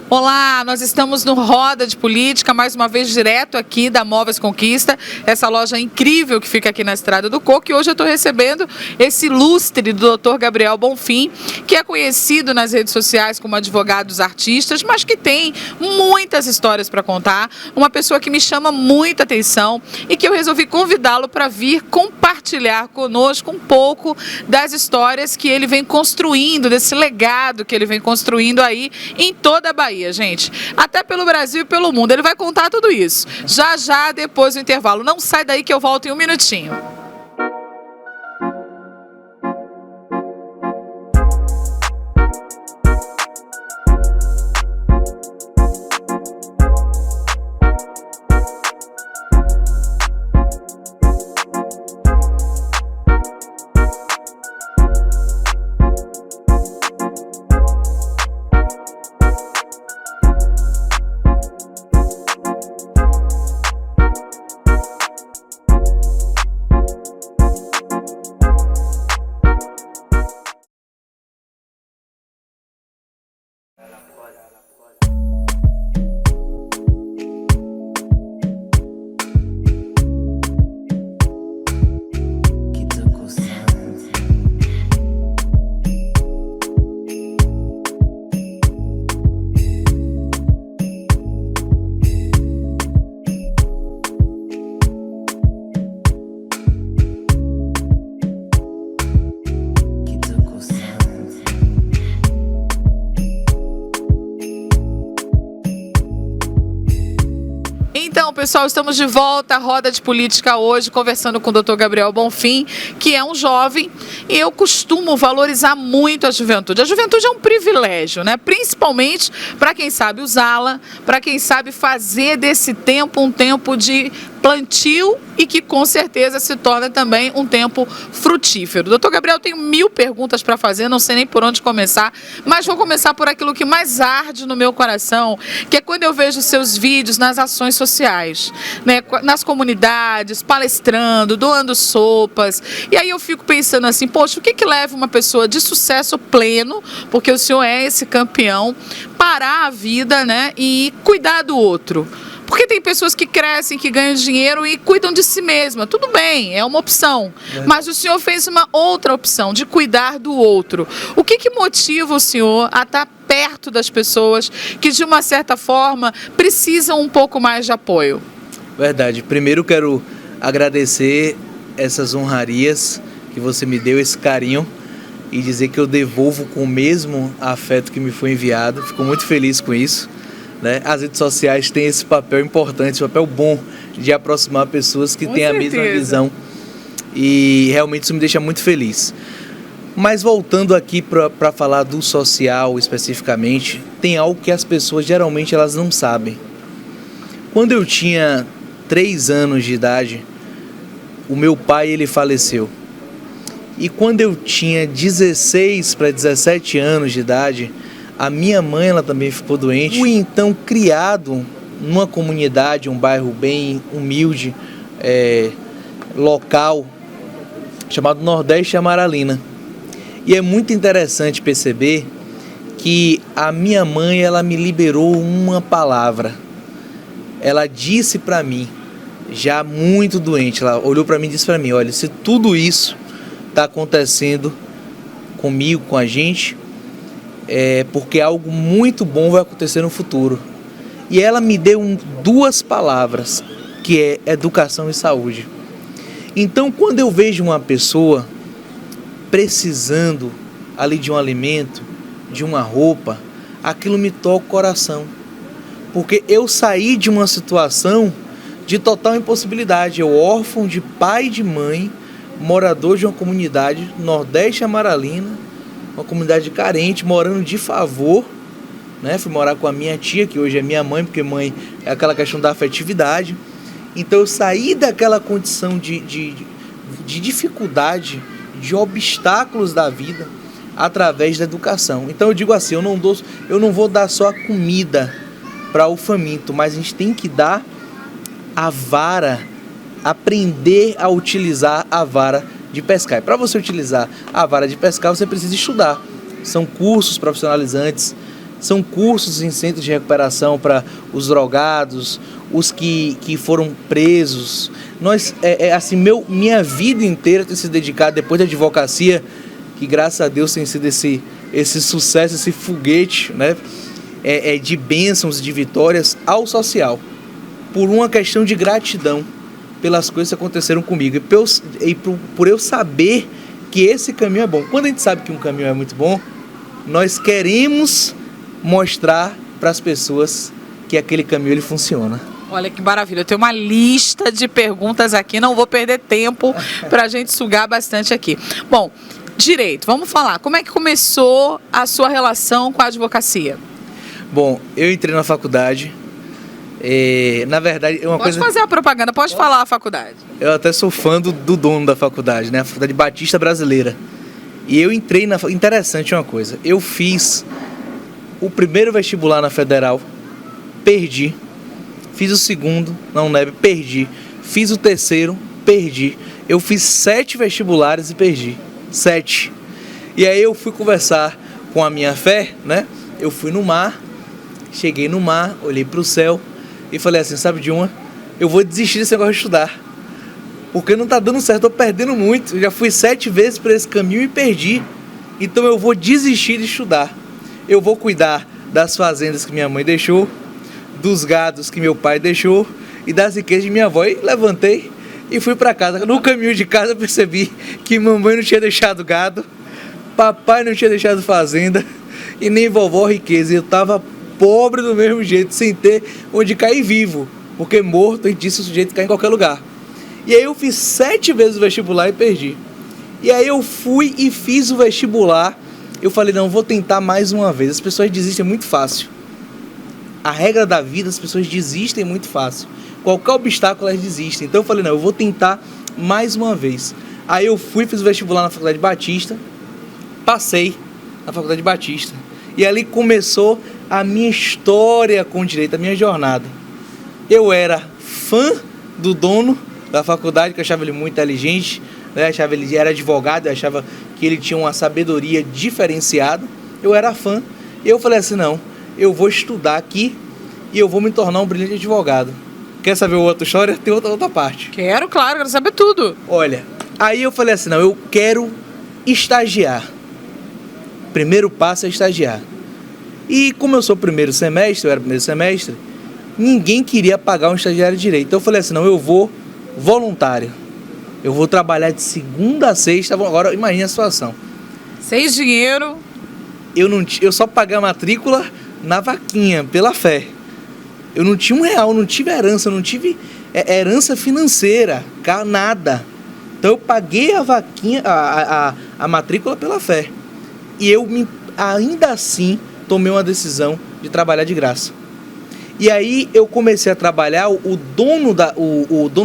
Olá, nós estamos no Roda de Política, mais uma vez direto aqui da Móveis Conquista, essa loja incrível que fica aqui na Estrada do Coco, e hoje eu estou recebendo esse ilustre do Dr. Gabriel Bonfim, que é conhecido nas redes sociais como advogado dos artistas, mas que tem muitas histórias para contar, uma pessoa que me chama muita atenção e que eu resolvi convidá-lo para vir compartilhar conosco um pouco das histórias que ele vem construindo, desse legado que ele vem construindo aí em toda a Bahia. Gente, até pelo Brasil e pelo mundo. Ele vai contar tudo isso já depois do intervalo. Não sai daí que eu volto em um minutinho. Então, pessoal, estamos de volta à Roda de Política hoje, conversando com o Dr. Gabriel Bonfim, que é um jovem, e eu costumo valorizar muito a juventude. A juventude é um privilégio, né? Principalmente para quem sabe usá-la, para quem sabe fazer desse tempo um tempo de plantio e que com certeza se torna também um tempo frutífero. Doutor Gabriel, tenho 1000 perguntas para fazer, não sei nem por onde começar, mas vou começar por aquilo que mais arde no meu coração, que é quando eu vejo seus vídeos nas ações sociais, né, nas comunidades, palestrando, doando sopas, e aí eu fico pensando assim, poxa, o que leva uma pessoa de sucesso pleno, porque o senhor é esse campeão, parar a vida, né, e cuidar do outro? Porque tem pessoas que crescem, que ganham dinheiro e cuidam de si mesma. Tudo bem, é uma opção. Mas o senhor fez uma outra opção, de cuidar do outro. O que motiva o senhor a estar perto das pessoas que, de uma certa forma, precisam um pouco mais de apoio? Verdade. Primeiro quero agradecer essas honrarias que você me deu, esse carinho, e dizer que eu devolvo com o mesmo afeto que me foi enviado. Fico muito feliz com isso. Né? As redes sociais têm esse papel importante, esse papel bom de aproximar pessoas que têm a mesma visão, e realmente isso me deixa muito feliz. Mas voltando aqui para falar do social especificamente, tem algo que as pessoas geralmente elas não sabem. Quando eu tinha 3 anos de idade, o meu pai ele faleceu. E quando eu tinha 16 para 17 anos de idade, a minha mãe, ela também ficou doente. Fui então criado numa comunidade, um bairro bem humilde, local, chamado Nordeste Amaralina. E é muito interessante perceber que a minha mãe, ela me liberou uma palavra. Ela disse para mim, já muito doente, ela olhou para mim e disse para mim, olha, se tudo isso está acontecendo comigo, com a gente, porque algo muito bom vai acontecer no futuro. E ela me deu 2 palavras, que é educação e saúde. Então, quando eu vejo uma pessoa precisando ali de um alimento, de uma roupa, aquilo me toca o coração. Porque eu saí de uma situação de total impossibilidade. Eu, órfão de pai e de mãe, morador de uma comunidade, Nordeste Amaralina, uma comunidade carente, morando de favor, né? Fui morar com a minha tia, que hoje é minha mãe, porque mãe é aquela questão da afetividade. Então eu saí daquela condição de dificuldade, de obstáculos da vida, através da educação. Então eu digo assim, eu não vou dar só a comida para o faminto, mas a gente tem que dar a vara, aprender a utilizar a vara de pescar. E para você utilizar a vara de pescar, você precisa estudar. São cursos profissionalizantes São cursos em centros de recuperação para os drogados, os que foram presos. Assim, minha vida inteira tem se dedicado, depois da advocacia, que graças a Deus tem sido esse sucesso, esse foguete, né, de bênçãos, de vitórias, ao social, por uma questão de gratidão pelas coisas que aconteceram comigo e por eu saber que esse caminho é bom. Quando a gente sabe que um caminho é muito bom, nós queremos mostrar para as pessoas que aquele caminho ele funciona. Olha que maravilha, eu tenho uma lista de perguntas aqui, não vou perder tempo para a gente sugar bastante aqui. Bom, direito, vamos falar, como é que começou a sua relação com a advocacia? Bom, eu entrei na faculdade, na verdade... Pode fazer a propaganda, pode falar a faculdade. Eu até sou fã do dono da faculdade, né? A Faculdade Batista Brasileira. E eu entrei na... Interessante uma coisa, eu fiz o primeiro vestibular na Federal, perdi. Fiz o segundo na UNEB, perdi. Fiz o terceiro, perdi. Eu fiz 7 vestibulares e perdi. 7. E aí eu fui conversar com a minha fé, né? Eu fui no mar, cheguei no mar, olhei para o céu e falei assim, sabe de uma? Eu vou desistir desse negócio de estudar. Porque não tá dando certo, tô perdendo muito. Eu já fui 7 vezes por esse caminho e perdi. Então eu vou desistir de estudar. Eu vou cuidar das fazendas que minha mãe deixou, dos gados que meu pai deixou e das riquezas de minha avó. E levantei e fui para casa. No caminho de casa eu percebi que mamãe não tinha deixado gado, papai não tinha deixado fazenda e nem vovó riqueza. E eu tava pobre do mesmo jeito, sem ter onde cair vivo, porque morto, a gente disse, o sujeito cai em qualquer lugar. E aí eu fiz 7 vezes o vestibular e perdi. E aí eu fui e fiz o vestibular. Eu falei, não, vou tentar mais uma vez. As pessoas desistem muito fácil. A regra da vida, as pessoas desistem muito fácil. Qualquer obstáculo, elas desistem. Então eu falei, não, eu vou tentar mais uma vez. Aí eu fui, fiz o vestibular na Faculdade Batista, passei na Faculdade Batista. E ali começou a minha história com o direito, a minha jornada. Eu era fã do dono da faculdade, que eu achava ele muito inteligente, né? Eu achava ele era advogado, eu achava que ele tinha uma sabedoria diferenciada. Eu era fã. E eu falei assim, não, eu vou estudar aqui e eu vou me tornar um brilhante advogado. Quer saber outra história? Tem outra parte. Quero, claro, quero saber tudo. Olha, aí eu falei assim, não, eu quero estagiar. Primeiro passo é estagiar. E como eu sou primeiro semestre, eu era primeiro semestre, ninguém queria pagar um estagiário de direito. Então eu falei assim, não, eu vou voluntário. Eu vou trabalhar de segunda a sexta. Agora imagine a situação. Sem dinheiro. Eu só paguei a matrícula na vaquinha, pela fé. Eu não tinha R$1, não tive herança, não tive herança financeira, nada. Então eu paguei a vaquinha, a matrícula pela fé. E ainda assim, tomei uma decisão de trabalhar de graça. E aí eu comecei a trabalhar, o dono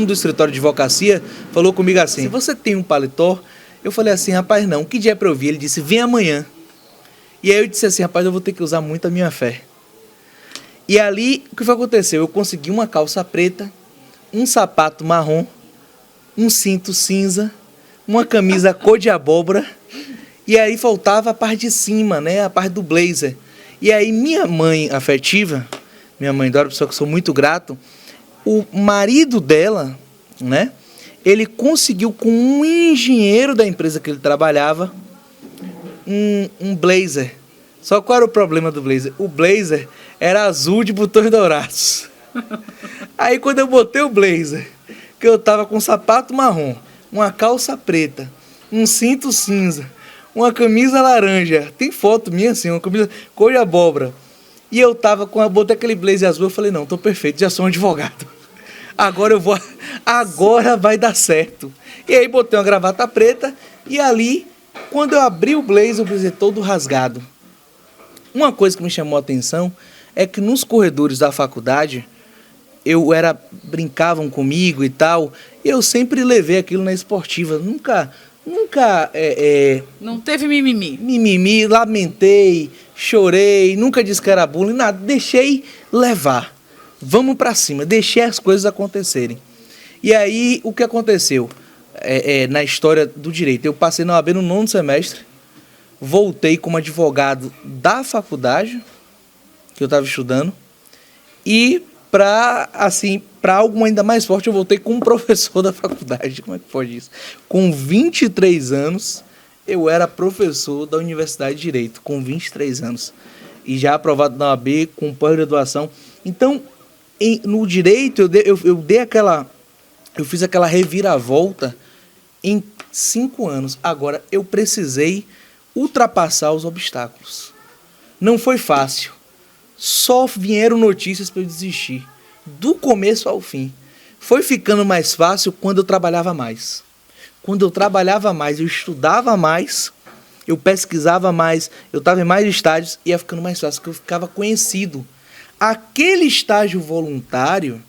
do escritório de advocacia falou comigo assim, você tem um paletó? Eu falei assim, rapaz, não, que dia é pra eu vir? Ele disse, vem amanhã. E aí eu disse assim, rapaz, eu vou ter que usar muito a minha fé. E ali, o que foi que aconteceu? Eu consegui uma calça preta, um sapato marrom, um cinto cinza, uma camisa cor de abóbora, e aí faltava a parte de cima, né, a parte do blazer. E aí minha mãe afetiva, minha mãe Dora, pessoa que eu sou muito grato, o marido dela, né, ele conseguiu com um engenheiro da empresa que ele trabalhava, um blazer. Só qual era o problema do blazer? O blazer era azul de botões dourados. Aí quando eu botei o blazer, que eu tava com um sapato marrom, uma calça preta, um cinto cinza, uma camisa laranja, tem foto minha assim, uma camisa cor de abóbora, e eu tava botei aquele blazer azul, eu falei, não, tô perfeito, já sou um advogado. Agora vai dar certo. E aí botei uma gravata preta, e ali, quando eu abri o blazer todo rasgado. Uma coisa que me chamou a atenção é que nos corredores da faculdade, brincavam comigo e tal, e eu sempre levei aquilo na esportiva, nunca não teve mimimi. Mimimi, lamentei, chorei, nunca disse que era bullying, nada, deixei levar. Vamos pra cima, deixei as coisas acontecerem. E aí, o que aconteceu? Na história do direito, eu passei na OAB no 9º semestre, voltei como advogado da faculdade, que eu estava estudando. E para algo ainda mais forte, eu voltei com um professor da faculdade. Como é que pode isso? Com 23 anos, eu era professor da Universidade de Direito, com 23 anos. E já aprovado na OAB, com pós-graduação. Então, no direito, eu fiz aquela reviravolta em 5 anos. Agora, eu precisei ultrapassar os obstáculos. Não foi fácil. Só vieram notícias para eu desistir. Do começo ao fim. Foi ficando mais fácil quando eu trabalhava mais. Quando eu trabalhava mais, eu estudava mais, eu pesquisava mais, eu estava em mais estágios, ia ficando mais fácil, porque eu ficava conhecido. Aquele estágio voluntário,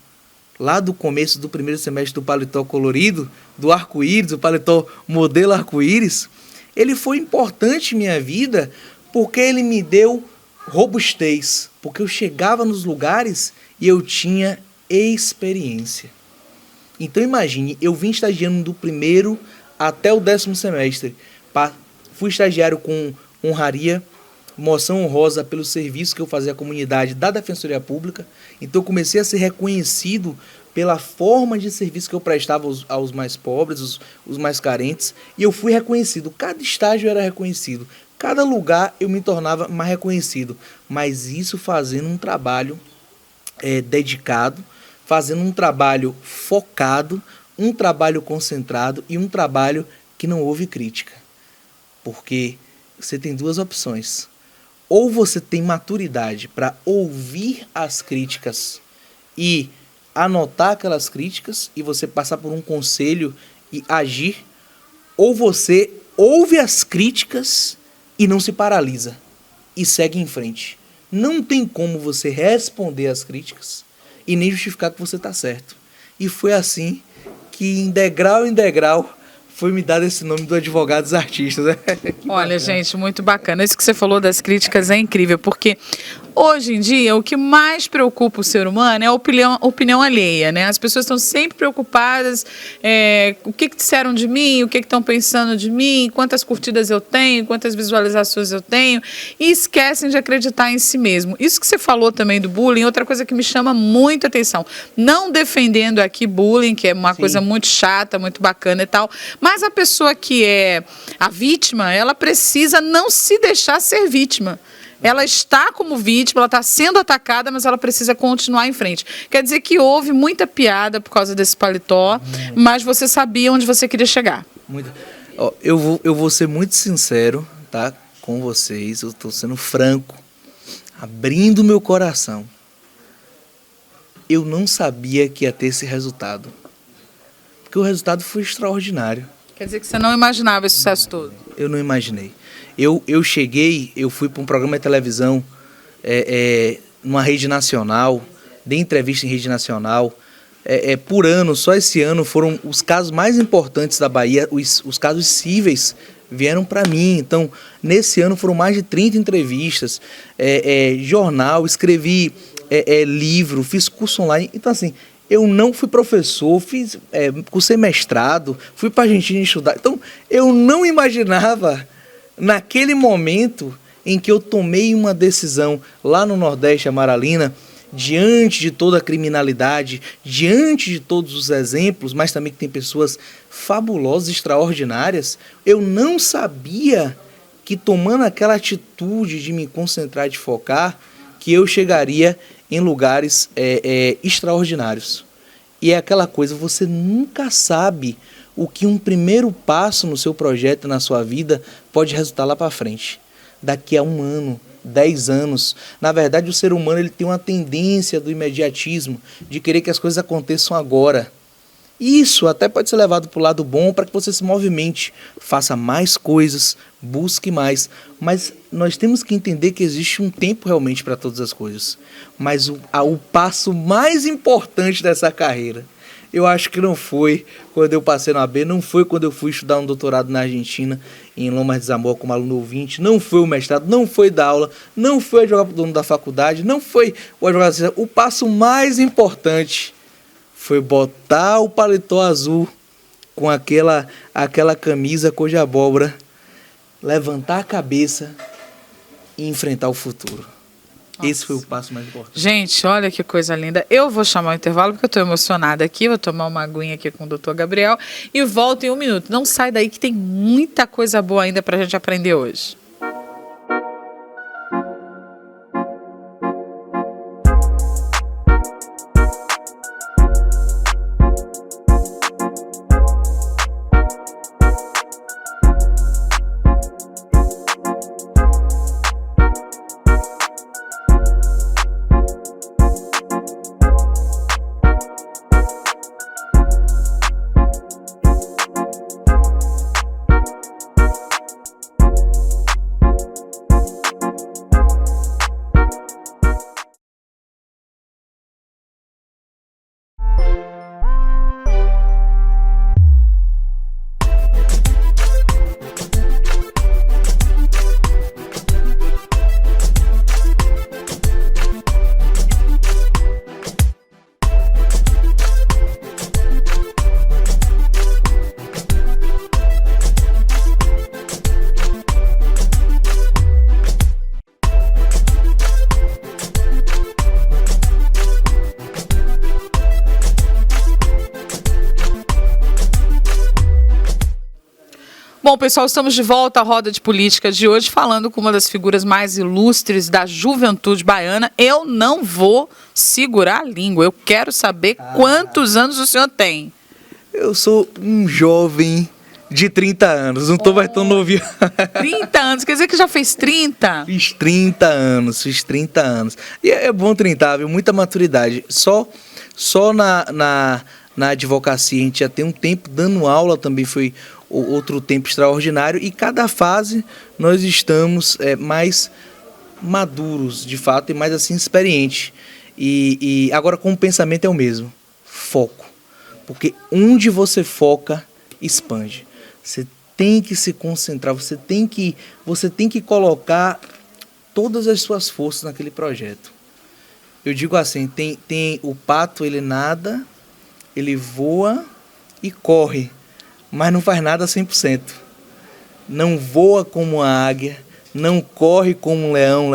lá do começo do primeiro semestre do paletó colorido, do arco-íris, o paletó modelo arco-íris, ele foi importante em minha vida, porque ele me deu robustez, porque eu chegava nos lugares e eu tinha experiência. Então imagine, eu vim estagiando do primeiro até o 10º semestre. Fui estagiário com honraria, moção honrosa pelo serviço que eu fazia à comunidade da Defensoria Pública. Então eu comecei a ser reconhecido pela forma de serviço que eu prestava aos mais pobres, os mais carentes. E eu fui reconhecido, cada estágio era reconhecido. Cada lugar eu me tornava mais reconhecido, mas isso fazendo um trabalho dedicado, fazendo um trabalho focado, um trabalho concentrado e um trabalho que não houve crítica. Porque você tem duas opções. Ou você tem maturidade para ouvir as críticas e anotar aquelas críticas e você passar por um conselho e agir, ou você ouve as críticas e não se paralisa e segue em frente. Não tem como você responder às críticas e nem justificar que você está certo. E foi assim que, em degrau em degrau, foi me dado esse nome do advogado dos artistas. Olha, gente, muito bacana. Isso que você falou das críticas é incrível, porque hoje em dia o que mais preocupa o ser humano é a opinião alheia, né? As pessoas estão sempre preocupadas, o que disseram de mim, o que estão pensando de mim, quantas curtidas eu tenho, quantas visualizações eu tenho, e esquecem de acreditar em si mesmo. Isso que você falou também do bullying, outra coisa que me chama muito atenção. Não defendendo aqui bullying, que é uma coisa muito chata, muito bacana e tal, mas a pessoa que é a vítima, ela precisa não se deixar ser vítima. Ela está como vítima, ela está sendo atacada, mas ela precisa continuar em frente. Quer dizer que houve muita piada por causa desse paletó, mas você sabia onde você queria chegar. Eu vou ser muito sincero, tá, com vocês, eu estou sendo franco, abrindo meu coração. Eu não sabia que ia ter esse resultado, porque o resultado foi extraordinário. Quer dizer que você não imaginava esse sucesso todo? Eu não imaginei. Eu fui para um programa de televisão numa rede nacional, dei entrevista em rede nacional. Por ano, só esse ano, foram os casos mais importantes da Bahia, os casos cíveis vieram para mim. Então, nesse ano foram mais de 30 entrevistas, jornal, escrevi livro, fiz curso online. Então, assim, eu não fui professor, cursei mestrado, fui para a Argentina estudar. Então, eu não imaginava, naquele momento em que eu tomei uma decisão lá no Nordeste, Amaralina, diante de toda a criminalidade, diante de todos os exemplos, mas também que tem pessoas fabulosas, extraordinárias, eu não sabia que, tomando aquela atitude de me concentrar, de focar, que eu chegaria em lugares extraordinários. E é aquela coisa, você nunca sabe o que um primeiro passo no seu projeto, na sua vida, pode resultar lá para frente. Daqui a 1 ano, 10 anos. Na verdade, o ser humano ele tem uma tendência do imediatismo, de querer que as coisas aconteçam agora. Isso até pode ser levado para o lado bom, para que você se movimente, faça mais coisas, busque mais. Mas nós temos que entender que existe um tempo realmente para todas as coisas. Mas o passo mais importante dessa carreira, eu acho que não foi quando eu passei na AB, não foi quando eu fui estudar um doutorado na Argentina, em Lomas de Zamora, como aluno ouvinte, não foi o mestrado, não foi dar aula, não foi advogar para o dono da faculdade, não foi o advogado. O passo mais importante foi botar o paletó azul com aquela camisa cor de abóbora, levantar a cabeça e enfrentar o futuro. Esse foi o passo mais importante. Gente, olha que coisa linda. Eu vou chamar o intervalo porque eu estou emocionada aqui. Vou tomar uma aguinha aqui com o doutor Gabriel e volto em 1 minuto. Não sai daí que tem muita coisa boa ainda para a gente aprender hoje. Bom, pessoal, estamos de volta à roda de política de hoje, falando com uma das figuras mais ilustres da juventude baiana. Eu não vou segurar a língua, eu quero saber quantos anos o senhor tem. Eu sou um jovem de 30 anos, não estou mais tão novinho. 30 anos, quer dizer que já fez 30? Fiz 30 anos. E é bom 30, viu? Muita maturidade. Só na advocacia a gente já tem um tempo, dando aula também foi outro tempo extraordinário, e cada fase nós estamos mais maduros, de fato, e mais assim experientes. E agora com o pensamento é o mesmo, foco. Porque onde você foca, expande. Você tem que se concentrar, você tem que colocar todas as suas forças naquele projeto. Eu digo assim, tem o pato, ele nada, ele voa e corre, mas não faz nada 100%. Não voa como uma águia, não corre como um leão,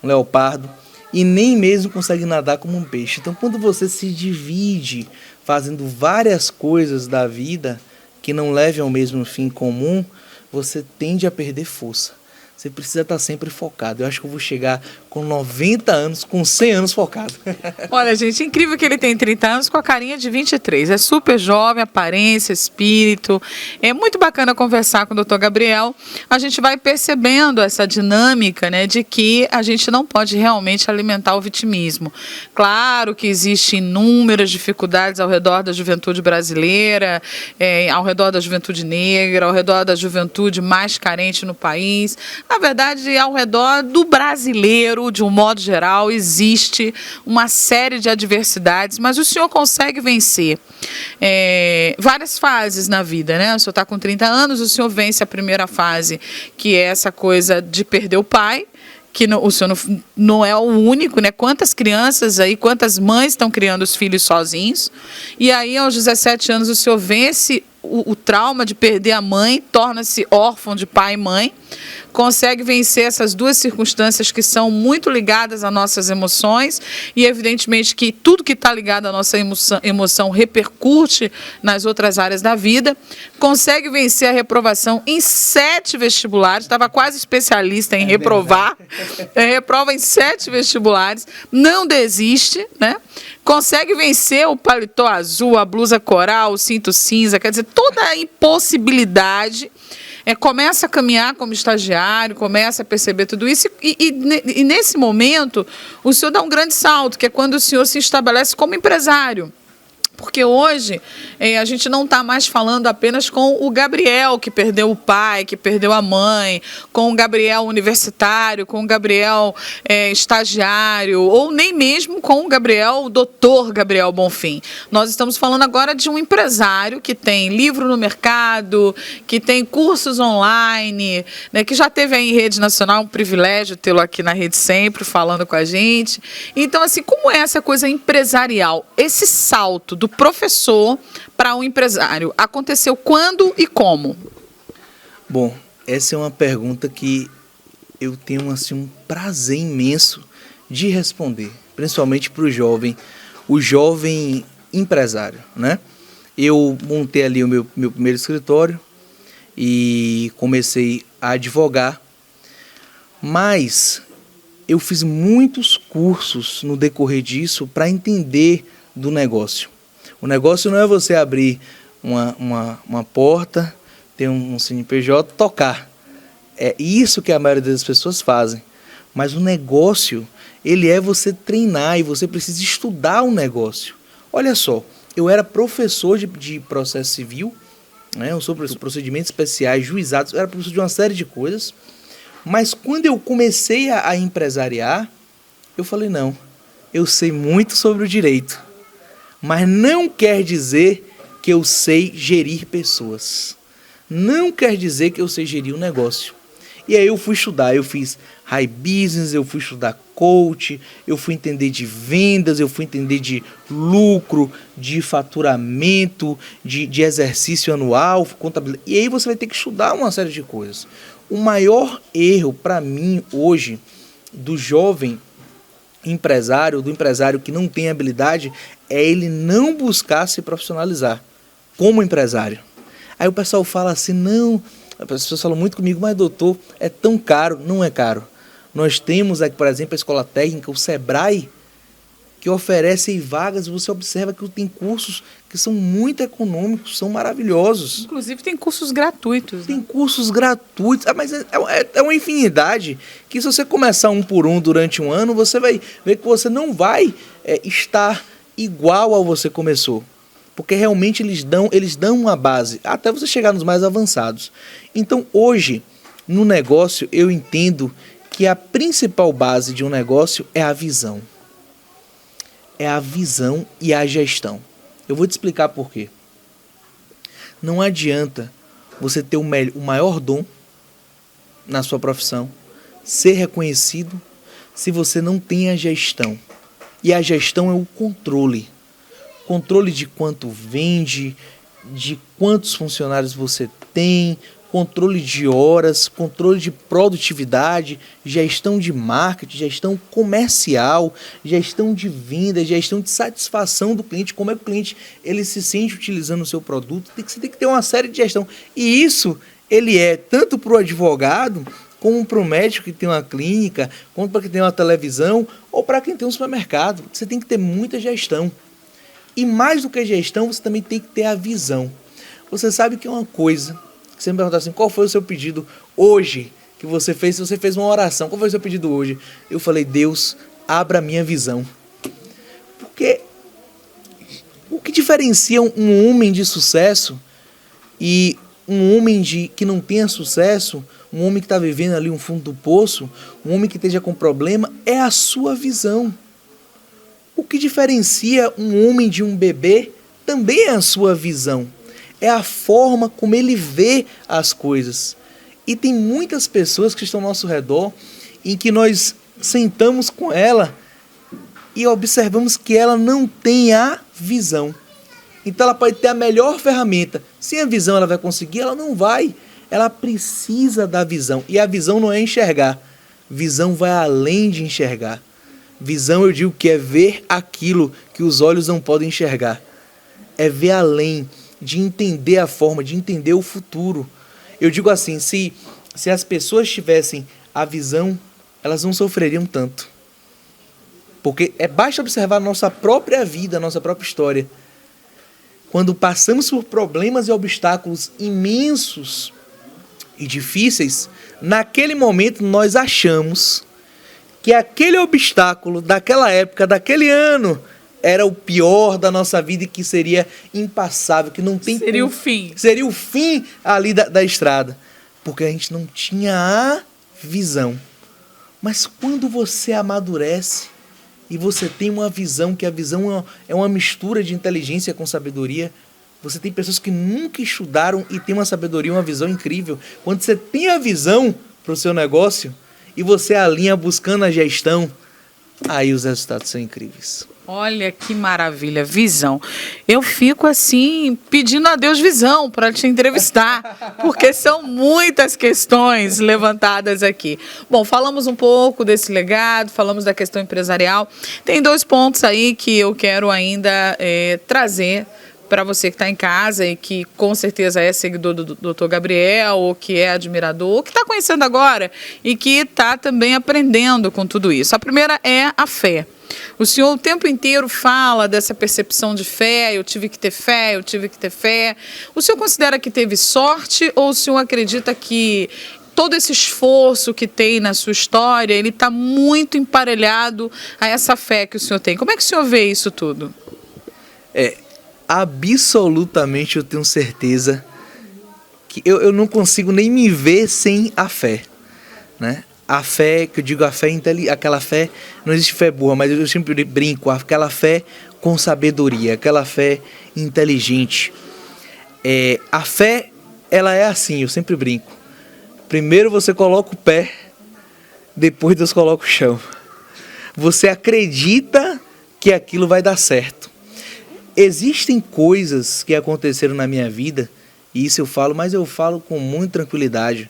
um leopardo, e nem mesmo consegue nadar como um peixe. Então, quando você se divide fazendo várias coisas da vida que não levem ao mesmo fim comum, você tende a perder força. Você precisa estar sempre focado. Eu acho que eu vou chegar com 90 anos, com 100 anos focado. Olha, gente, incrível que ele tem 30 anos com a carinha de 23. É super jovem, aparência, espírito. É muito bacana conversar com o doutor Gabriel. A gente vai percebendo essa dinâmica, né, de que a gente não pode realmente alimentar o vitimismo. Claro que existem inúmeras dificuldades ao redor da juventude brasileira, ao redor da juventude negra, ao redor da juventude mais carente no país. Na verdade, ao redor do brasileiro, de um modo geral, existe uma série de adversidades, mas o senhor consegue vencer várias fases na vida, né? O senhor está com 30 anos, o senhor vence a primeira fase, que é essa coisa de perder o pai, que o senhor não é o único, né? Quantas crianças aí, quantas mães estão criando os filhos sozinhos? E aí, aos 17 anos, o senhor vence o trauma de perder a mãe, torna-se órfão de pai e mãe, consegue vencer essas duas circunstâncias que são muito ligadas às nossas emoções, e evidentemente que tudo que está ligado à nossa emoção repercute nas outras áreas da vida, consegue vencer a reprovação em 7 vestibulares, estava quase especialista em reprovar, reprova em 7 vestibulares, não desiste, né? Consegue vencer o paletó azul, a blusa coral, o cinto cinza, quer dizer, toda a impossibilidade, começa a caminhar como estagiário, começa a perceber tudo isso, e nesse momento o senhor dá um grande salto, que é quando o senhor se estabelece como empresário. Porque hoje a gente não está mais falando apenas com o Gabriel, que perdeu o pai, que perdeu a mãe, com o Gabriel universitário, com o Gabriel estagiário, ou nem mesmo com o Gabriel, o doutor Gabriel Bonfim. Nós estamos falando agora de um empresário que tem livro no mercado, que tem cursos online, né, que já teve aí em rede nacional, um privilégio tê-lo aqui na Rede Sempre, falando com a gente. Então, assim, como é essa coisa empresarial? Esse salto do professor para um empresário aconteceu quando e como? Bom, essa é uma pergunta que eu tenho assim, um prazer imenso de responder, principalmente para o jovem empresário, né? Eu montei ali o meu primeiro escritório e comecei a advogar, mas eu fiz muitos cursos no decorrer disso para entender do negócio. O negócio não é você abrir uma porta, ter um CNPJ, tocar. É isso que a maioria das pessoas fazem. Mas o negócio, ele é você treinar e você precisa estudar o negócio. Olha só, eu era professor de processo civil, né? Eu sou professor de procedimentos especiais, juizados, eu era professor de uma série de coisas. Mas quando eu comecei a empresariar, eu falei, não, eu sei muito sobre o direito, mas não quer dizer que eu sei gerir pessoas. Não quer dizer que eu sei gerir um negócio. E aí eu fui estudar, eu fiz high business, eu fui estudar coach, eu fui entender de vendas, eu fui entender de lucro, de faturamento, de exercício anual, contabilidade. E aí você vai ter que estudar uma série de coisas. O maior erro para mim hoje do jovem empresário, do empresário que não tem habilidade, é ele não buscar se profissionalizar como empresário. Aí o pessoal fala assim, não, as pessoas falam muito comigo, mas doutor, é tão caro. Não é caro. Nós temos aqui, por exemplo, a Escola Técnica, o Sebrae, que oferece vagas, você observa que tem cursos que são muito econômicos, são maravilhosos. Inclusive tem cursos gratuitos. Tem cursos gratuitos, mas é uma infinidade, que se você começar um por um durante um ano, você vai ver que você não vai estar igual ao você começou. Porque realmente eles dão uma base, até você chegar nos mais avançados. Então hoje, no negócio, eu entendo que a principal base de um negócio é a visão. É a visão e a gestão. Eu vou te explicar por quê. Não adianta você ter o maior dom na sua profissão, ser reconhecido, se você não tem a gestão. E a gestão é o controle. Controle de quanto vende, de quantos funcionários você tem, controle de horas, controle de produtividade, gestão de marketing, gestão comercial, gestão de venda, gestão de satisfação do cliente, como é que o cliente ele se sente utilizando o seu produto. Você tem que ter uma série de gestão. E isso ele é tanto para o advogado, como para o médico que tem uma clínica, como para quem tem uma televisão, ou para quem tem um supermercado. Você tem que ter muita gestão. E mais do que gestão, você também tem que ter a visão. Você sabe que é uma coisa, que você me perguntar assim, qual foi o seu pedido hoje que você fez? Se você fez uma oração, qual foi o seu pedido hoje? Eu falei, Deus, abra a minha visão. Porque o que diferencia um homem de sucesso e um homem que não tenha sucesso, um homem que está vivendo ali no fundo do poço, um homem que esteja com problema, é a sua visão. O que diferencia um homem de um bebê também é a sua visão. É a forma como ele vê as coisas. E tem muitas pessoas que estão ao nosso redor em que nós sentamos com ela e observamos que ela não tem a visão. Então ela pode ter a melhor ferramenta. Sem a visão ela vai conseguir? Ela não vai. Ela precisa da visão. E a visão não é enxergar. Visão vai além de enxergar. Visão, eu digo que é ver aquilo que os olhos não podem enxergar. É ver além, de entender a forma, de entender o futuro. Eu digo assim, se as pessoas tivessem a visão, elas não sofreriam tanto. Porque basta observar a nossa própria vida, a nossa própria história. Quando passamos por problemas e obstáculos imensos e difíceis, naquele momento nós achamos que aquele obstáculo daquela época, daquele ano, era o pior da nossa vida e que seria impassável, que não tem... Seria o fim. Seria o fim ali da estrada. Porque a gente não tinha a visão. Mas quando você amadurece e você tem uma visão, que a visão é uma mistura de inteligência com sabedoria, você tem pessoas que nunca estudaram e têm uma sabedoria, uma visão incrível. Quando você tem a visão para o seu negócio e você alinha buscando a gestão, aí os resultados são incríveis. Olha que maravilha, visão. Eu fico assim, pedindo a Deus visão para te entrevistar, porque são muitas questões levantadas aqui. Bom, falamos um pouco desse legado, falamos da questão empresarial. Tem 2 pontos aí que eu quero ainda trazer para você que está em casa e que com certeza é seguidor do Dr. Gabriel, ou que é admirador, ou que está conhecendo agora e que está também aprendendo com tudo isso. A primeira é a fé. O senhor o tempo inteiro fala dessa percepção de fé, eu tive que ter fé, eu tive que ter fé. O senhor considera que teve sorte ou o senhor acredita que todo esse esforço que tem na sua história, ele está muito emparelhado a essa fé que o senhor tem? Como é que o senhor vê isso tudo? Absolutamente eu tenho certeza que eu não consigo nem me ver sem a fé, né? A fé, que eu digo a fé, aquela fé, não existe fé burra, mas eu sempre brinco, aquela fé com sabedoria, aquela fé inteligente. A fé, ela é assim, eu sempre brinco. Primeiro você coloca o pé, depois Deus coloca o chão. Você acredita que aquilo vai dar certo. Existem coisas que aconteceram na minha vida, e isso eu falo, mas eu falo com muita tranquilidade.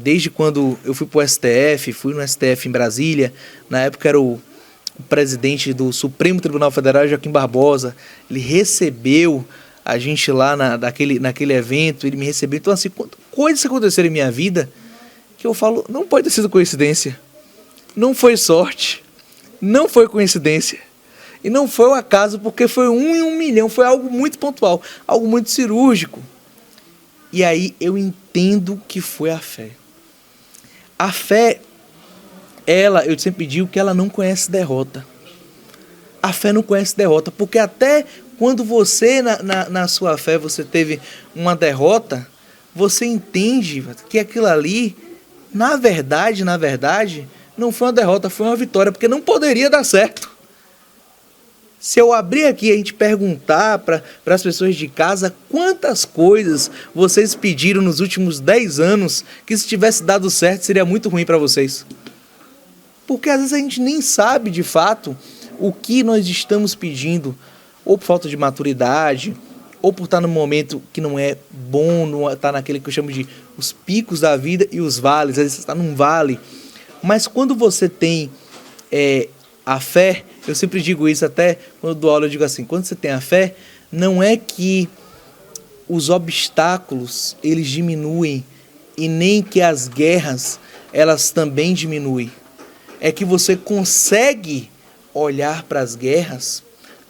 Desde quando eu fui para o STF, fui no STF em Brasília, na época era o presidente do Supremo Tribunal Federal, Joaquim Barbosa, ele recebeu a gente lá naquele evento, ele me recebeu. Então, assim, coisas que aconteceram em minha vida, que eu falo, não pode ter sido coincidência, não foi sorte, não foi coincidência. E não foi o acaso, porque foi 1 em 1 milhão, foi algo muito pontual, algo muito cirúrgico. E aí eu entendo que foi a fé. A fé, eu sempre digo que ela não conhece derrota. A fé não conhece derrota, porque até quando você, na sua fé, você teve uma derrota, você entende que aquilo ali, na verdade, não foi uma derrota, foi uma vitória, porque não poderia dar certo. Se eu abrir aqui e a gente perguntar para as pessoas de casa quantas coisas vocês pediram nos últimos 10 anos que se tivesse dado certo seria muito ruim para vocês. Porque às vezes a gente nem sabe de fato o que nós estamos pedindo, ou por falta de maturidade, ou por estar num momento que não é bom, não está naquele que eu chamo de os picos da vida e os vales. Às vezes você está num vale. Mas quando você tem a fé, eu sempre digo isso, até quando eu dou aula eu digo assim, quando você tem a fé, não é que os obstáculos eles diminuem e nem que as guerras elas também diminuem. É que você consegue olhar para as guerras,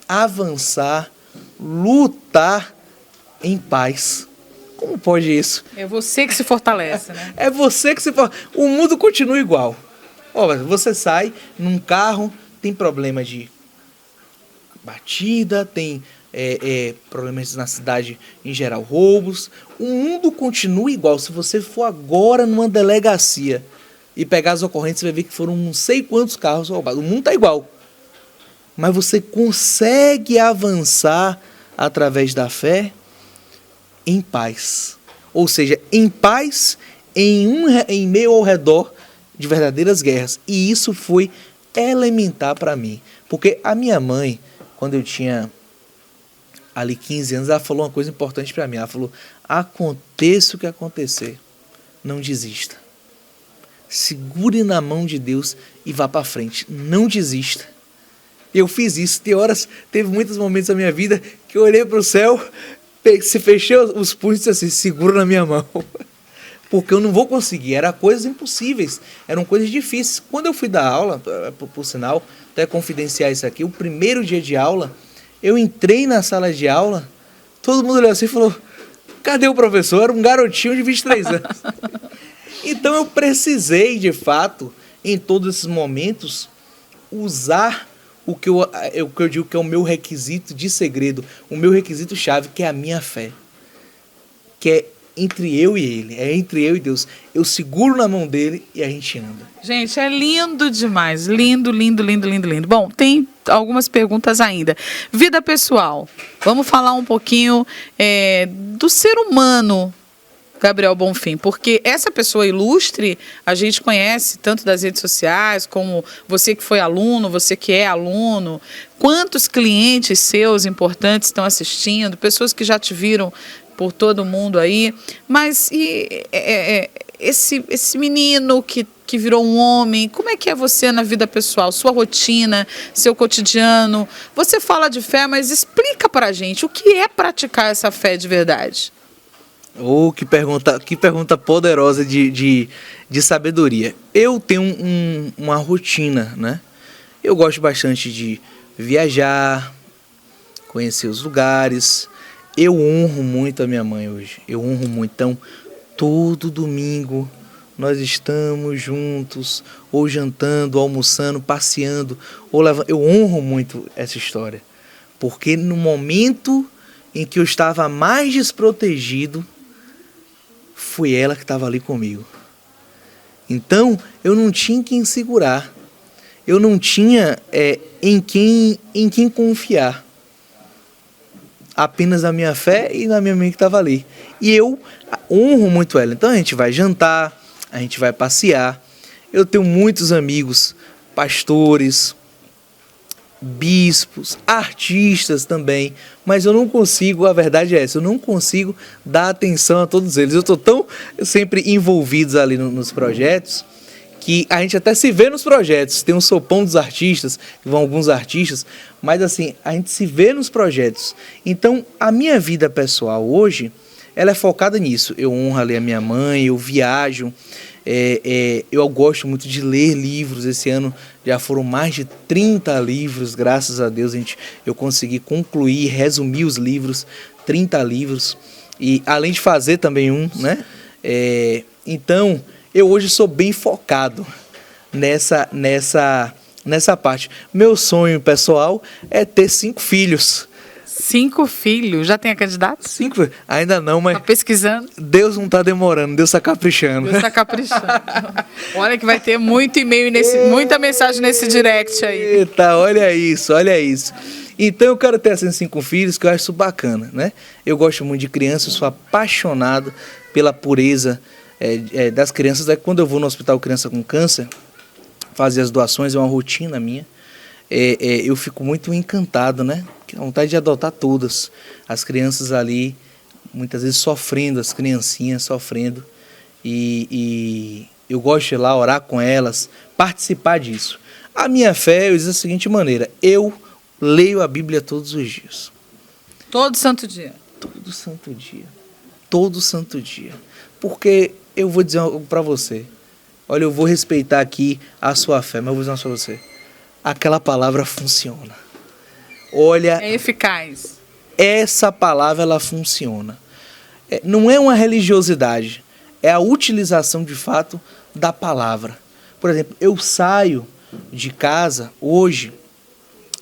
avançar, lutar em paz. Como pode isso? É você que se fortalece, né? É você que se fortalece. O mundo continua igual. Você sai num carro, tem problema de batida, tem problemas na cidade em geral, roubos. O mundo continua igual. Se você for agora numa delegacia e pegar as ocorrências, você vai ver que foram não sei quantos carros roubados. O mundo está igual. Mas você consegue avançar através da fé em paz. Ou seja, em paz, em meio ao redor de verdadeiras guerras. E isso foi elementar para mim. Porque a minha mãe, quando eu tinha ali 15 anos, ela falou uma coisa importante para mim. Ela falou, aconteça o que acontecer, não desista. Segure na mão de Deus e vá para frente. Não desista. Eu fiz isso. Teve muitos momentos da minha vida que eu olhei para o céu, se fechei os punhos e disse assim, segura na minha mão. Porque eu não vou conseguir, eram coisas impossíveis, eram coisas difíceis. Quando eu fui dar aula, por sinal, até confidenciar isso aqui, o primeiro dia de aula, eu entrei na sala de aula, todo mundo olhou assim e falou, cadê o professor? Era um garotinho de 23 anos. Então eu precisei, de fato, em todos esses momentos, usar o que eu digo que é o meu requisito de segredo, o meu requisito chave, que é a minha fé. Que é entre eu e ele, é entre eu e Deus. Eu seguro na mão dele e a gente anda. Gente, é lindo demais. Lindo, lindo, lindo, lindo, lindo. Bom, tem algumas perguntas ainda. Vida pessoal. Vamos falar um pouquinho do ser humano Gabriel Bonfim? Porque essa pessoa ilustre a gente conhece tanto das redes sociais, como você que foi aluno, você que é aluno. Quantos clientes seus importantes estão assistindo, pessoas que já te viram por todo mundo aí. Mas esse menino que virou um homem, como é que é você na vida pessoal, sua rotina, seu cotidiano? Você fala de fé, mas explica pra gente o que é praticar essa fé de verdade. Oh, que pergunta poderosa de sabedoria. Eu tenho uma rotina, né? Eu gosto bastante de viajar, conhecer os lugares. Eu honro muito a minha mãe hoje. Eu honro muito. Então, todo domingo nós estamos juntos, ou jantando, ou almoçando, passeando, ou levando. Eu honro muito essa história. Porque no momento em que eu estava mais desprotegido, foi ela que estava ali comigo. Então, eu não tinha quem segurar. Eu não tinha em quem confiar. Apenas na minha fé e na minha mãe que estava ali. E eu honro muito ela. Então, a gente vai jantar, a gente vai passear. Eu tenho muitos amigos, pastores, bispos, artistas também, mas eu não consigo, a verdade é essa, eu não consigo dar atenção a todos eles. Eu estou tão sempre envolvido ali nos projetos, que a gente até se vê nos projetos. Tem um sopão dos artistas, que vão alguns artistas, mas assim, a gente se vê nos projetos. Então, a minha vida pessoal hoje, ela é focada nisso. Eu honro ali a minha mãe, eu viajo, eu gosto muito de ler livros. Esse ano já foram mais de 30 livros, graças a Deus eu consegui concluir, resumir os livros, 30 livros, e além de fazer também né? Então, eu hoje sou bem focado nessa parte. Meu sonho pessoal é ter 5 filhos. 5 filhos? Já tem a candidata? 5? Ainda não, mas... Tá pesquisando? Deus não tá demorando, Deus tá caprichando. Deus tá caprichando. Olha que vai ter muito e-mail, muita mensagem nesse direct aí. Eita, olha isso, olha isso. Então eu quero ter assim 5 filhos, que eu acho isso bacana, né? Eu gosto muito de crianças, sou apaixonado pela pureza das crianças. Quando eu vou no hospital criança com câncer, fazer as doações, é uma rotina minha. Eu fico muito encantado, né? A vontade de adotar todas as crianças ali, muitas vezes sofrendo, as criancinhas sofrendo, e eu gosto de ir lá orar com elas, participar disso. A minha fé, eu digo da seguinte maneira: eu leio a Bíblia todos os dias. Todo santo dia? Todo santo dia. Todo santo dia. Porque eu vou dizer algo para você. Olha, eu vou respeitar aqui a sua fé, mas eu vou dizer uma coisa para você. Aquela palavra funciona. Olha, é eficaz. Essa palavra, ela funciona. Não é uma religiosidade, é a utilização de fato da palavra. Por exemplo, eu saio de casa hoje,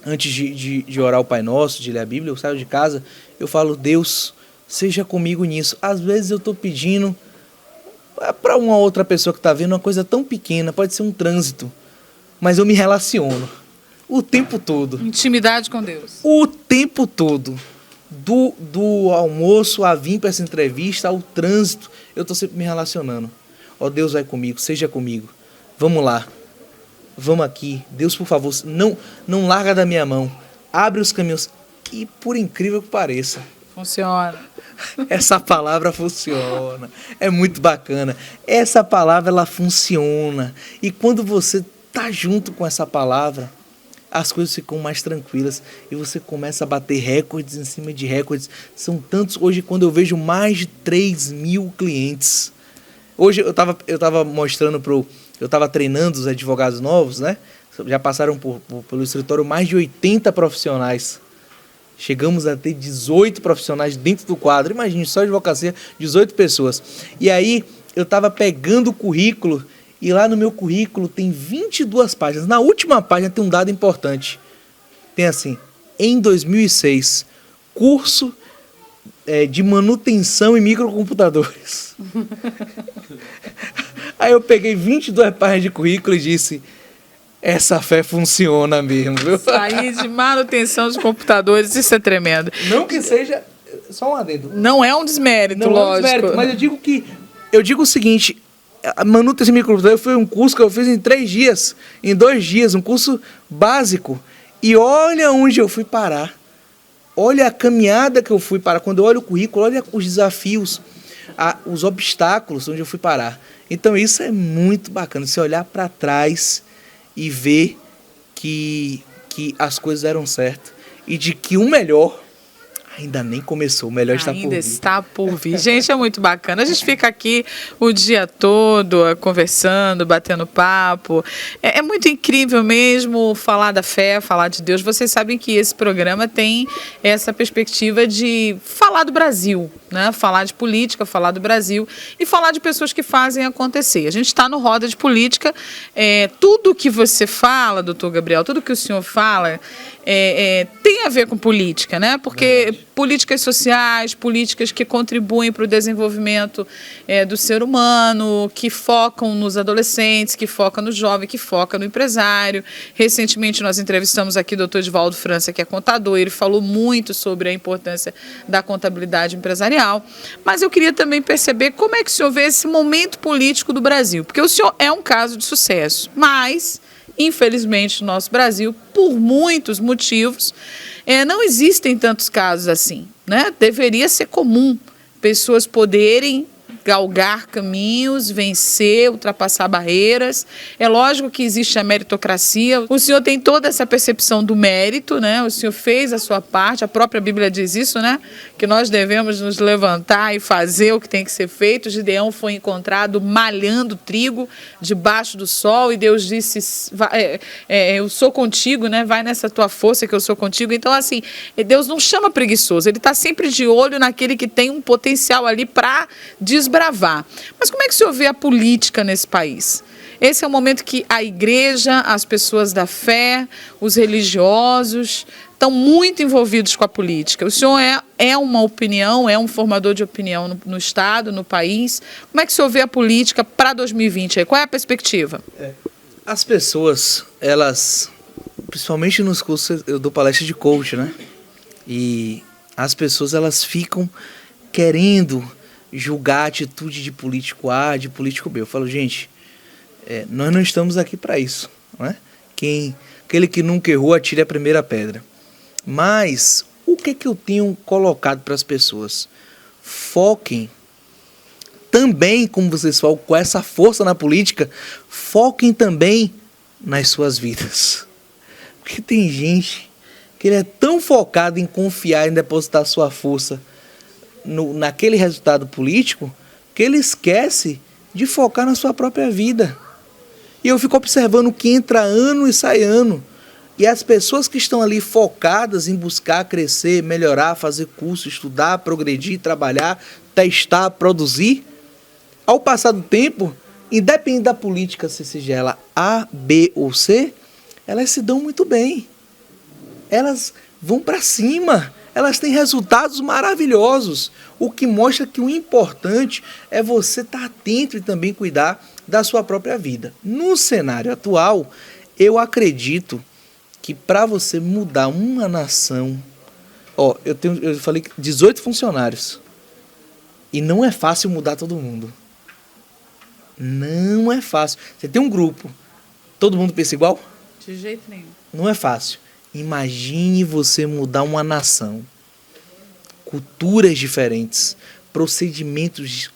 antes de orar o Pai Nosso, de ler a Bíblia, eu saio de casa, eu falo: Deus, seja comigo nisso. Às vezes eu estou pedindo para uma outra pessoa que está vendo uma coisa tão pequena, pode ser um trânsito, mas eu me relaciono o tempo todo. Intimidade com Deus. O tempo todo. Do almoço a vir para essa entrevista, ao trânsito, eu estou sempre me relacionando. Ó, Deus vai comigo, seja comigo. Vamos lá. Vamos aqui. Deus, por favor, não larga da minha mão. Abre os caminhos. E por incrível que pareça, funciona. Essa palavra funciona. É muito bacana. Essa palavra, ela funciona. E quando você tá junto com essa palavra, as coisas ficam mais tranquilas e você começa a bater recordes em cima de recordes. São tantos. Hoje, quando eu vejo mais de 3.000 clientes. Hoje eu tava mostrando eu estava treinando os advogados novos, né? Já passaram pelo escritório mais de 80 profissionais. Chegamos a ter 18 profissionais dentro do quadro. Imagine, só advocacia, 18 pessoas. E aí eu estava pegando o currículo. E lá no meu currículo tem 22 páginas. Na última página tem um dado importante. Tem assim: em 2006, curso de manutenção em microcomputadores. Aí eu peguei 22 páginas de currículo e disse: essa fé funciona mesmo, viu? Sair de manutenção de computadores, isso é tremendo. Não que seja Só um adendo. Não é um desmérito, Não lógico. é um desmérito, mas eu digo o seguinte, a manutenção microcomputador foi um curso que eu fiz em 3 dias, em 2 dias, um curso básico. E olha onde eu fui parar. Olha a caminhada que eu fui parar. Quando eu olho o currículo, olha os desafios, os obstáculos onde eu fui parar. Então isso é muito bacana, você olhar para trás e ver que as coisas deram certo. E de que o melhor ainda nem começou, o melhor está por vir. Ainda está por vir. Gente, é muito bacana. A gente fica aqui o dia todo conversando, batendo papo. É muito incrível mesmo falar da fé, falar de Deus. Vocês sabem que esse programa tem essa perspectiva de falar do Brasil, né? Falar de política, falar do Brasil e falar de pessoas que fazem acontecer. A gente está no Roda de Política. Tudo que você fala, doutor Gabriel, tudo que o senhor fala tem a ver com política, né? Porque políticas sociais, políticas que contribuem para o desenvolvimento do ser humano, que focam nos adolescentes, que focam no jovem, que focam no empresário. Recentemente nós entrevistamos aqui o doutor Edvaldo França, que é contador, ele falou muito sobre a importância da contabilidade empresarial. Mas eu queria também perceber como é que o senhor vê esse momento político do Brasil, porque o senhor é um caso de sucesso, mas infelizmente, no nosso Brasil, por muitos motivos, não existem tantos casos assim, né? Deveria ser comum pessoas poderem galgar caminhos, vencer, ultrapassar barreiras. É lógico que existe a meritocracia. O senhor tem toda essa percepção do mérito, né? O senhor fez a sua parte, a própria Bíblia diz isso, né? Que nós devemos nos levantar e fazer o que tem que ser feito. Gideão foi encontrado malhando trigo debaixo do sol e Deus disse, eu sou contigo, né? Vai nessa tua força que eu sou contigo. Então, assim, Deus não chama preguiçoso, ele está sempre de olho naquele que tem um potencial ali para desbravar. Mas como é que o senhor vê a política nesse país? Esse é o momento que a igreja, as pessoas da fé, os religiosos estão muito envolvidos com a política. O senhor é uma opinião, é um formador de opinião no Estado, no país. Como é que o senhor vê a política para 2020? Qual é a perspectiva? As pessoas, elas, principalmente nos cursos, eu dou palestra de coach, né? E as pessoas, elas ficam querendo julgar a atitude de político A, de político B. Eu falo, gente, nós não estamos aqui para isso, não é? Aquele que nunca errou, atire a primeira pedra. Mas o que eu tenho colocado para as pessoas? Foquem também, como vocês falam, com essa força na política, foquem também nas suas vidas. Porque tem gente que ele é tão focado em confiar, em depositar sua força naquele resultado político, que ele esquece de focar na sua própria vida. E eu fico observando que entra ano e sai ano. E as pessoas que estão ali focadas em buscar crescer, melhorar, fazer curso, estudar, progredir, trabalhar, testar, produzir, ao passar do tempo, independente da política, seja ela A, B ou C, elas se dão muito bem. Elas vão para cima. Elas têm resultados maravilhosos, o que mostra que o importante é você estar atento e também cuidar da sua própria vida. No cenário atual, eu acredito que para você mudar uma nação... eu falei 18 funcionários, e não é fácil mudar todo mundo. Não é fácil. Você tem um grupo, todo mundo pensa igual? De jeito nenhum. Não é fácil. Imagine você mudar uma nação, culturas diferentes, procedimentos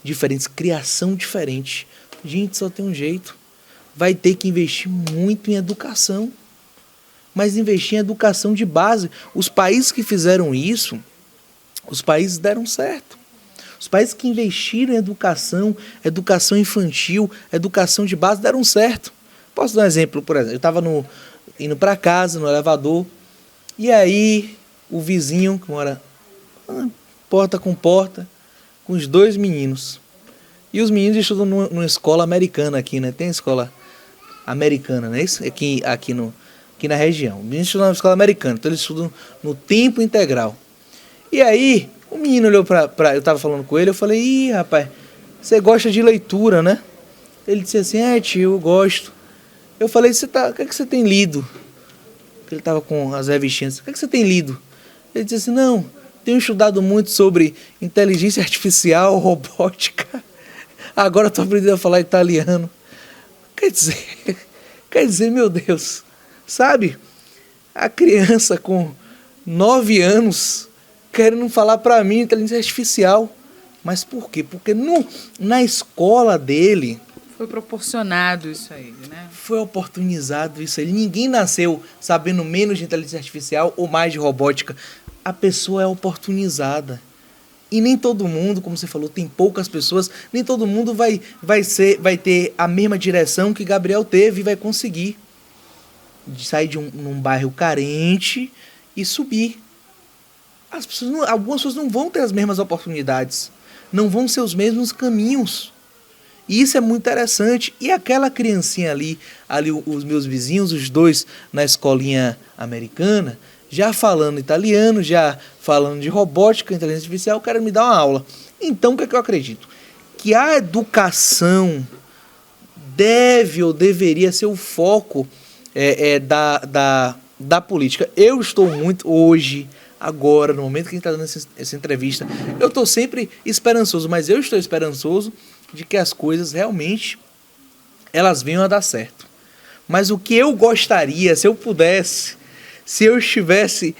diferentes, criação diferente. Gente, só tem um jeito. Vai ter que investir muito em educação, mas investir em educação de base. Os países que fizeram isso, os países deram certo. Os países que investiram em educação, educação infantil, educação de base, deram certo. Posso dar um exemplo? Por exemplo, eu estava indo para casa, no elevador, e aí o vizinho, que mora porta com porta, com os 2 meninos. E os meninos estudam numa escola americana aqui, né? Tem escola americana, não é isso? Aqui na região. Os meninos estudam na escola americana, então eles estudam no tempo integral. E aí, o menino olhou eu estava falando com ele, eu falei, ih, rapaz, você gosta de leitura, né? Ele disse assim, tio, eu gosto. Eu falei, o que é que você tem lido? Ele estava com as revistinhas. O que é que você tem lido? Ele disse assim, não, tenho estudado muito sobre inteligência artificial, robótica. Agora estou aprendendo a falar italiano. Quer dizer, meu Deus, sabe? A criança com 9 anos querendo falar para mim inteligência artificial. Mas por quê? Porque na escola dele... Foi proporcionado isso aí, né? Foi oportunizado isso aí. Ninguém nasceu sabendo menos de inteligência artificial ou mais de robótica. A pessoa é oportunizada. E nem todo mundo, como você falou, tem poucas pessoas, nem todo mundo vai ter a mesma direção que Gabriel teve e vai conseguir sair de num bairro carente e subir. Algumas pessoas não vão ter as mesmas oportunidades, não vão ser os mesmos caminhos. E isso é muito interessante. E aquela criancinha ali os meus vizinhos, os dois na escolinha americana, já falando italiano, já falando de robótica, inteligência artificial, querem me dar uma aula. Então, o que é que eu acredito? Que a educação deve ou deveria ser o foco da política. Eu estou muito hoje, agora, no momento que a gente está dando essa entrevista, eu estou sempre esperançoso, mas eu estou esperançoso de que as coisas realmente elas venham a dar certo. Mas o que eu gostaria, se eu pudesse, se eu estivesse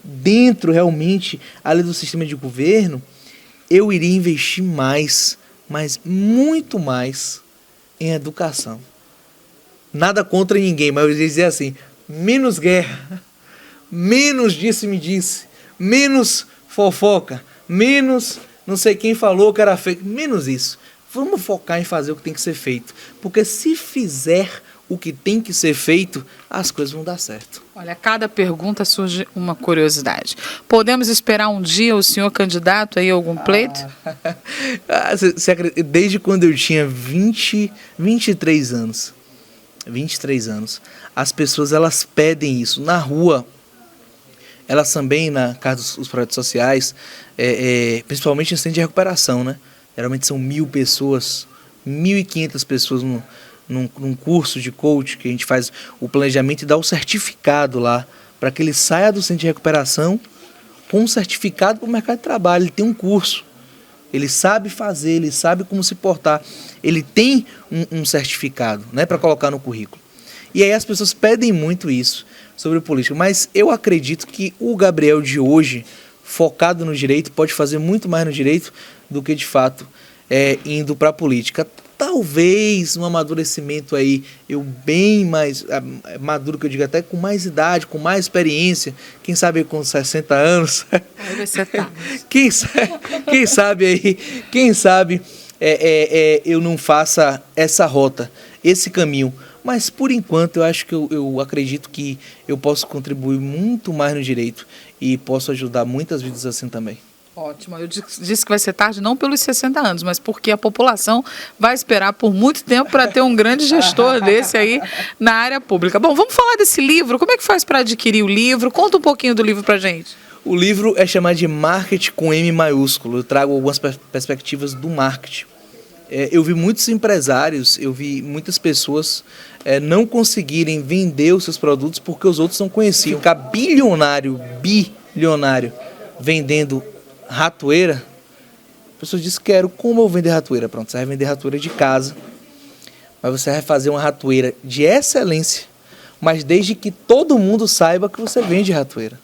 dentro realmente ali do sistema de governo, eu iria investir mais, mas muito mais em educação. Nada contra ninguém, mas eu iria dizer assim, menos guerra, menos disse-me-disse, menos fofoca, menos não sei quem falou que era fake, menos isso. Vamos focar em fazer o que tem que ser feito, porque se fizer o que tem que ser feito, as coisas vão dar certo. Olha, cada pergunta surge uma curiosidade. Podemos esperar um dia o senhor candidato aí a algum pleito? Desde quando eu tinha 23 anos, as pessoas elas pedem isso. Na rua, elas também, na casa dos projetos sociais, principalmente em centro de recuperação, né? Geralmente são 1.000 pessoas, 1.500 pessoas num curso de coach que a gente faz o planejamento e dá o certificado lá para que ele saia do centro de recuperação com um certificado para o mercado de trabalho. Ele tem um curso, ele sabe fazer, ele sabe como se portar, ele tem um certificado, né, para colocar no currículo. E aí as pessoas pedem muito isso sobre o político, mas eu acredito que o Gabriel de hoje, focado no direito, pode fazer muito mais no direito do que de fato indo para a política. Talvez um amadurecimento aí, eu bem mais maduro, que eu digo até com mais idade, com mais experiência, quem sabe com 60 anos. Aí você tá. Quem sabe eu não faça essa rota, esse caminho. Mas por enquanto eu acho que eu acredito que eu posso contribuir muito mais no direito e posso ajudar muitas vidas assim também. Ótimo. Eu disse que vai ser tarde não pelos 60 anos, mas porque a população vai esperar por muito tempo para ter um grande gestor desse aí na área pública. Bom, vamos falar desse livro. Como é que faz para adquirir o livro? Conta um pouquinho do livro para gente. O livro é chamado de Marketing com M maiúsculo. Eu trago algumas perspectivas do marketing. Eu vi muitos empresários, eu vi muitas pessoas não conseguirem vender os seus produtos porque os outros não conheciam. Ficar bilionário vendendo ratoeira, a pessoa diz, como eu vender ratoeira? Pronto, você vai vender ratoeira de casa, mas você vai fazer uma ratoeira de excelência, mas desde que todo mundo saiba que você vende ratoeira.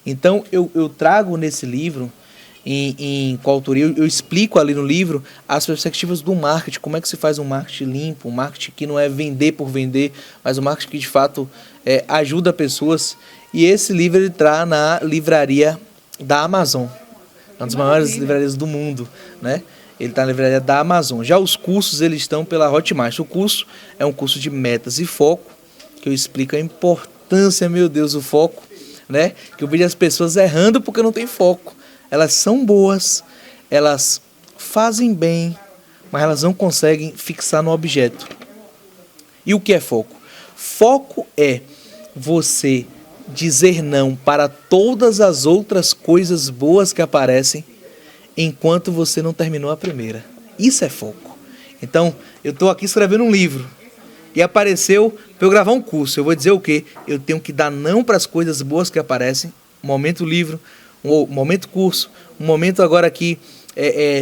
Então, eu trago nesse livro, em coautoria, eu explico ali no livro as perspectivas do marketing, como é que se faz um marketing limpo, um marketing que não é vender por vender, mas um marketing que de fato ajuda pessoas. E esse livro ele está na livraria da Amazon, uma das maiores livrarias do mundo, né? Ele está na livraria da Amazon. Já os cursos, eles estão pela Hotmart. O curso é um curso de metas e foco, que eu explico a importância, meu Deus, do foco, né? Que eu vejo as pessoas errando porque não tem foco. Elas são boas, elas fazem bem, mas elas não conseguem fixar no objeto. E o que é foco? Foco é você dizer não para todas as outras coisas boas que aparecem enquanto você não terminou a primeira. Isso é foco. Então, eu estou aqui escrevendo um livro e apareceu para eu gravar um curso. Eu vou dizer o quê? Eu tenho que dar não para as coisas boas que aparecem, um momento livro, um momento curso, um momento agora aqui,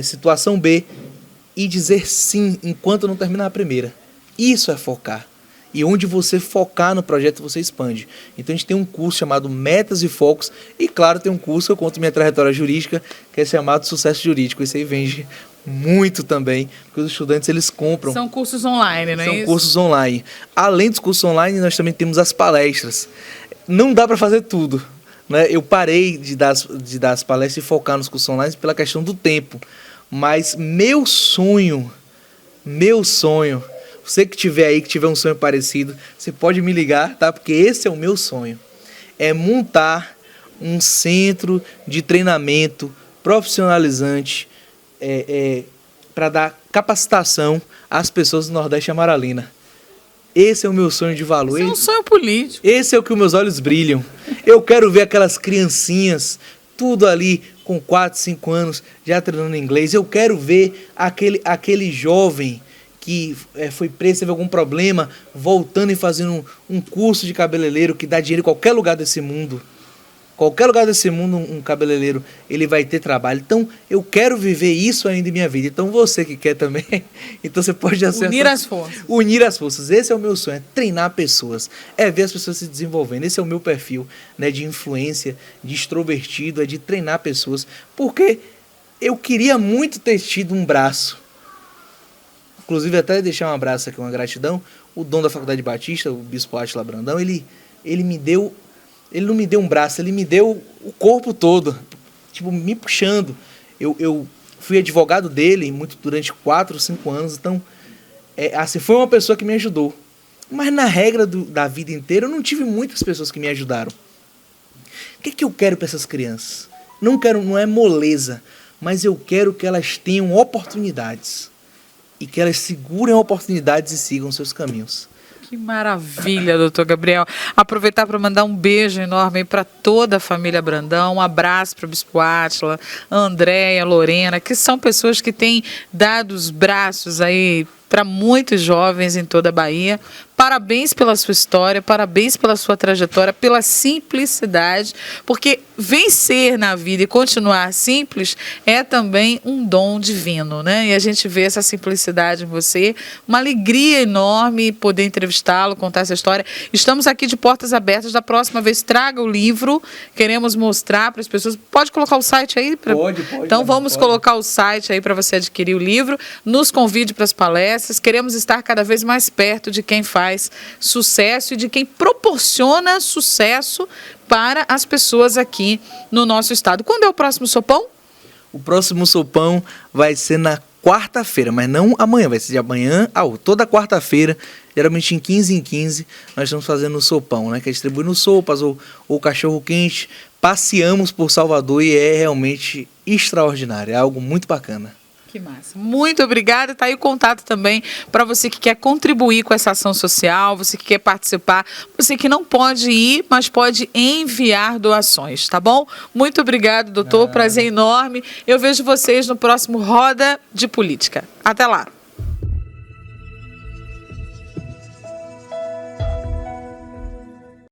situação B, e dizer sim enquanto não terminar a primeira. Isso é focar. E onde você focar no projeto, você expande. Então a gente tem um curso chamado Metas e Focos, e claro, tem um curso, eu conto minha trajetória jurídica, que é chamado Sucesso Jurídico. Esse aí vende muito também, porque os estudantes eles compram. São cursos online, não é isso? São cursos online. Além dos cursos online, nós também temos as palestras. Não dá para fazer tudo, né? Eu parei de dar as palestras e focar nos cursos online pela questão do tempo. Mas meu sonho, você que tiver aí, que tiver um sonho parecido, você pode me ligar, tá? Porque esse é o meu sonho. É montar um centro de treinamento profissionalizante para dar capacitação às pessoas do Nordeste Amaralina. Esse é o meu sonho de valor. Esse é um sonho político. Esse é o que os meus olhos brilham. Eu quero ver aquelas criancinhas, tudo ali com 4, 5 anos, já treinando inglês. Eu quero ver aquele jovem que foi preso, teve algum problema, voltando e fazendo um curso de cabeleireiro que dá dinheiro em qualquer lugar desse mundo. Qualquer lugar desse mundo, um cabeleireiro, ele vai ter trabalho. Então, eu quero viver isso ainda em minha vida. Então, você que quer também, então você pode acessar. Unir as forças. Unir as forças. Esse é o meu sonho, é treinar pessoas. É ver as pessoas se desenvolvendo. Esse é o meu perfil, né, de influência, de extrovertido, é de treinar pessoas. Porque eu queria muito ter tido um braço. Inclusive, até deixar um abraço aqui, uma gratidão. O dono da Faculdade Batista, o Bispo Átila Brandão, ele me deu... Ele não me deu um braço, ele me deu o corpo todo, tipo, me puxando. Eu fui advogado dele durante 4 ou 5 anos, então, assim, foi uma pessoa que me ajudou. Mas na regra da vida inteira, eu não tive muitas pessoas que me ajudaram. O que eu quero para essas crianças? Não é moleza, mas eu quero que elas tenham oportunidades. E que elas segurem oportunidades e sigam seus caminhos. Que maravilha, doutor Gabriel. Aproveitar para mandar um beijo enorme para toda a família Brandão, um abraço para o Bispo Átila, Andréia, Lorena, que são pessoas que têm dado os braços aí para muitos jovens em toda a Bahia. Parabéns pela sua história, parabéns pela sua trajetória, pela simplicidade, porque vencer na vida e continuar simples é também um dom divino, né? E a gente vê essa simplicidade em você, uma alegria enorme poder entrevistá-lo, contar essa história. Estamos aqui de portas abertas, da próxima vez traga o livro, queremos mostrar para as pessoas. Pode colocar o site aí? Pode. Então vamos colocar o site aí para você adquirir o livro, nos convide para as palestras, queremos estar cada vez mais perto de quem faz sucesso e de quem proporciona sucesso para as pessoas aqui no nosso estado. Quando é o próximo sopão? O próximo sopão vai ser na quarta-feira, mas não amanhã, vai ser de amanhã toda quarta-feira, geralmente em 15, nós estamos fazendo o sopão, né? Que é distribuindo sopas ou cachorro-quente. Passeamos por Salvador e é realmente extraordinário, é algo muito bacana. Que massa. Muito obrigada. Está aí o contato também para você que quer contribuir com essa ação social, você que quer participar, você que não pode ir, mas pode enviar doações, tá bom? Muito obrigado, doutor. Prazer enorme. Eu vejo vocês no próximo Roda de Política. Até lá.